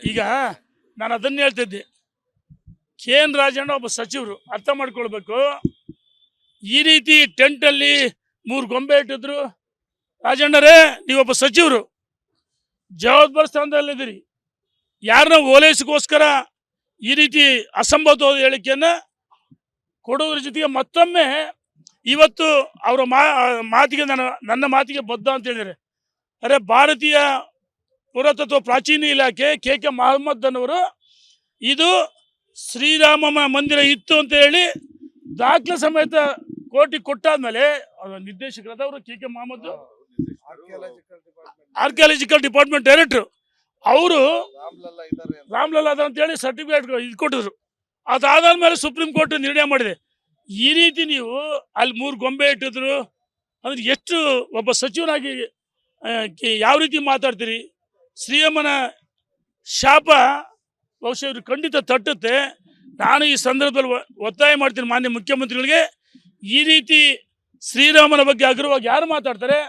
ಈಗ ನಾನು ಅದನ್ನ ಹೇಳ್ತಿದ್ದೆ. ಕೆ.ಎನ್. ರಾಜಣ್ಣ ಒಬ್ಬ ಸಚಿವರು ಅರ್ಥ ಮಾಡ್ಕೊಳ್ಬೇಕು. ಈ ರೀತಿ ಟೆಂಟಲ್ಲಿ 3 ಗೊಂಬೆ ಇಟ್ಟಿದ್ರು. ರಾಜಣ್ಣರೇ, ನೀವೊಬ್ಬ ಸಚಿವರು, ಜವಾಬ್ದಾರಿ ಸ್ಥಾನದಲ್ಲಿದ್ದೀರಿ. ಯಾರನ್ನ ಓಲೈಸಗೋಸ್ಕರ ಈ ರೀತಿ ಅಸಂಬದ್ಧವಾದ ಹೇಳಿಕೆಯನ್ನು ಕೊಡೋದ್ರ ಜೊತೆಗೆ ಮತ್ತೊಮ್ಮೆ ಇವತ್ತು ಅವರ ಮಾತಿಗೆ ನನ್ನ ಮಾತಿಗೆ ಬದ್ಧ ಅಂತ ಹೇಳಿದ್ದಾರೆ. ಅರೆ, ಭಾರತೀಯ ಪುರಾತತ್ವ ಪ್ರಾಚೀನ ಇಲಾಖೆ ಕೆ ಮೊಹಮ್ಮದ್ ಅನ್ನವರು ಇದು ಶ್ರೀರಾಮ ಮಂದಿರ ಇತ್ತು ಅಂತ ಹೇಳಿ ದಾಖಲೆ ಸಮೇತ ಕೋರ್ಟಿಗೆ ಕೊಟ್ಟಾದ್ಮೇಲೆ ನಿರ್ದೇಶಕರಾದವರು K Mohammed, archaeological department director, ಅವರು ರಾಮ್ಲಲ್ಲಾ ಅಂತ ಹೇಳಿ ಸರ್ಟಿಫಿಕೇಟ್ ಇದು ಕೊಟ್ಟಿದ್ರು. ಅದಾದ್ಮೇಲೆ ಸುಪ್ರೀಂ ಕೋರ್ಟ್ ನಿರ್ಣಯ ಮಾಡಿದೆ. ಈ ರೀತಿ ನೀವು ಅಲ್ಲಿ 3 ಗೊಂಬೆ ಇಟ್ಟಿದ್ರು ಅಂದ್ರೆ ಎಷ್ಟು ಒಬ್ಬ ಸಚಿವನಾಗಿ ಯಾವ ರೀತಿ ಮಾತಾಡ್ತೀರಿ? ಶ್ರೀರಾಮನ ಶಾಪ ಬಹುಶಃ ಇವರು ಖಂಡಿತ ತಟ್ಟುತ್ತೆ. ನಾನು ಈ ಸಂದರ್ಭದಲ್ಲಿ ಒತ್ತಾಯ ಮಾಡ್ತೀನಿ ಮಾನ್ಯ ಮುಖ್ಯಮಂತ್ರಿಗಳಿಗೆ, ಈ ರೀತಿ ಶ್ರೀರಾಮನ ಬಗ್ಗೆ ಅಗ್ರವಾಗಿ ಯಾರು ಮಾತಾಡ್ತಾರೆ,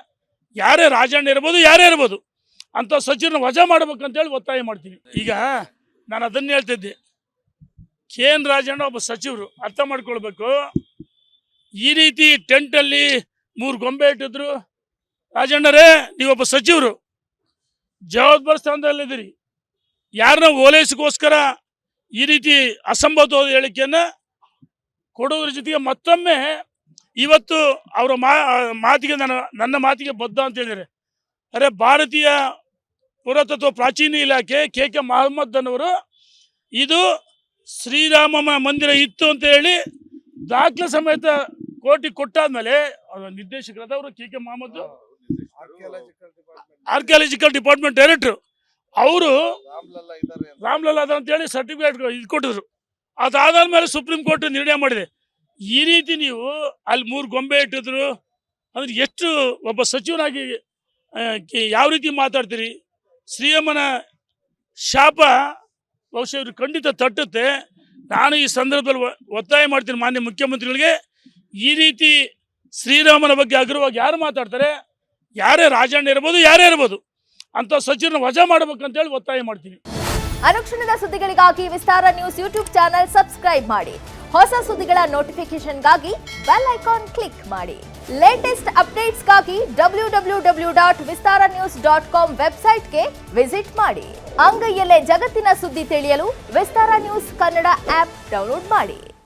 ಯಾರೇ ರಾಜಣ್ಣ ಇರ್ಬೋದು, ಯಾರೇ ಇರ್ಬೋದು, ಅಂತ ಸಚಿವರನ್ನ ವಜಾ ಮಾಡ್ಬೇಕಂತೇಳಿ ಒತ್ತಾಯ ಮಾಡ್ತೀನಿ. ಈಗ ನಾನು ಅದನ್ನ ಹೇಳ್ತಿದ್ದೆ. ಕೆ.ಎನ್. ರಾಜಣ್ಣ ಒಬ್ಬ ಸಚಿವರು ಅರ್ಥ ಮಾಡ್ಕೊಳ್ಬೇಕು. ಈ ರೀತಿ ಟೆಂಟಲ್ಲಿ 3 ಗೊಂಬೆ ಇಟ್ಟಿದ್ರು. ರಾಜಣ್ಣರೇ, ನೀವೊಬ್ಬ ಸಚಿವರು, ಜವಾಬ್ದಾರಿ ಸ್ಥಾನದಲ್ಲಿದ್ದೀರಿ. ಯಾರನ್ನ ಓಲೈಸಗೋಸ್ಕರ ಈ ರೀತಿ ಅಸಂಬದ್ಧವಾದ ಹೇಳಿಕೆಯನ್ನು ಕೊಡೋದ್ರ ಜೊತೆಗೆ ಮತ್ತೊಮ್ಮೆ ಇವತ್ತು ಅವರ ಮಾತಿಗೆ ನನ್ನ ಮಾತಿಗೆ ಬದ್ಧ ಅಂತ ಹೇಳಿದ್ದಾರೆ. ಅರೆ, ಭಾರತೀಯ ಪುರಾತತ್ವ ಪ್ರಾಚೀನ ಇಲಾಖೆ ಕೆ ಮೊಹಮ್ಮದ್ ಅನ್ನವರು ಇದು ಶ್ರೀರಾಮ ಮಂದಿರ ಇತ್ತು ಅಂತ ಹೇಳಿ ದಾಖಲೆ ಸಮೇತ ಕೋರ್ಟಿಗೆ ಕೊಟ್ಟಾದ್ಮೇಲೆ ನಿರ್ದೇಶಕರಾದವರು K Mohammed, archaeological department director, ಅವರು ರಾಮ್ಲಲ್ಲಾ ಅಂತ ಹೇಳಿ ಸರ್ಟಿಫಿಕೇಟ್ ಇದು ಕೊಟ್ಟಿದ್ರು. ಅದಾದ್ಮೇಲೆ ಸುಪ್ರೀಂ ಕೋರ್ಟ್ ನಿರ್ಣಯ ಮಾಡಿದೆ. ಈ ರೀತಿ ನೀವು ಅಲ್ಲಿ 3 ಗೊಂಬೆ ಇಟ್ಟಿದ್ರು ಅಂದ್ರೆ ಎಷ್ಟು ಒಬ್ಬ ಸಚಿವನಾಗಿ ಯಾವ ರೀತಿ ಮಾತಾಡ್ತೀರಿ? ಶ್ರೀರಾಮನ ಶಾಪ ಬಹುಶಃ ಇವರು ಖಂಡಿತ ತಟ್ಟುತ್ತೆ. ನಾನು ಈ ಸಂದರ್ಭದಲ್ಲಿ ಒತ್ತಾಯ ಮಾಡ್ತೀನಿ ಮಾನ್ಯ ಮುಖ್ಯಮಂತ್ರಿಗಳಿಗೆ, ಈ ರೀತಿ ಶ್ರೀರಾಮನ ಬಗ್ಗೆ ಅಗ್ರವಾಗಿ ಯಾರು ಮಾತಾಡ್ತಾರೆ, ಯಾರೇ ರಾಜಣ್ಣ ಇರ್ಬೋದು, ಯಾರೇ ಇರ್ಬೋದು, ಅಂತ ಸಚಿವರನ್ನ ವಜಾ ಮಾಡ್ಬೇಕಂತೇಳಿ ಒತ್ತಾಯ ಮಾಡ್ತೀನಿ. ಅನುಕ್ಷಣದ ಸುದ್ದಿಗಳಿಗಾಗಿ ವಿಸ್ತಾರ ನ್ಯೂಸ್ ಯೂಟ್ಯೂಬ್ ಚಾನೆಲ್ ಸಬ್ಸ್ಕ್ರೈಬ್ ಮಾಡಿ. ಹೊಸ ಸುದ್ದಿಗಳ ನೋಟಿಫಿಕೇಶನ್ಗಾಗಿ ಬೆಲ್ ಐಕಾನ್ ಕ್ಲಿಕ್ ಮಾಡಿ. ಲೇಟೆಸ್ಟ್ ಅಪ್ಡೇಟ್ಸ್ಗಾಗಿ www.vistaranews.com ವೆಬ್ಸೈಟ್ಗೆ ವಿಸಿಟ್ ಮಾಡಿ. ಅಂಗೈಯಲ್ಲೇ ಜಗತ್ತಿನ ಸುದ್ದಿ ತಿಳಿಯಲು ವಿಸ್ತಾರ ನ್ಯೂಸ್ ಕನ್ನಡ ಆಪ್ ಡೌನ್ಲೋಡ್ ಮಾಡಿ.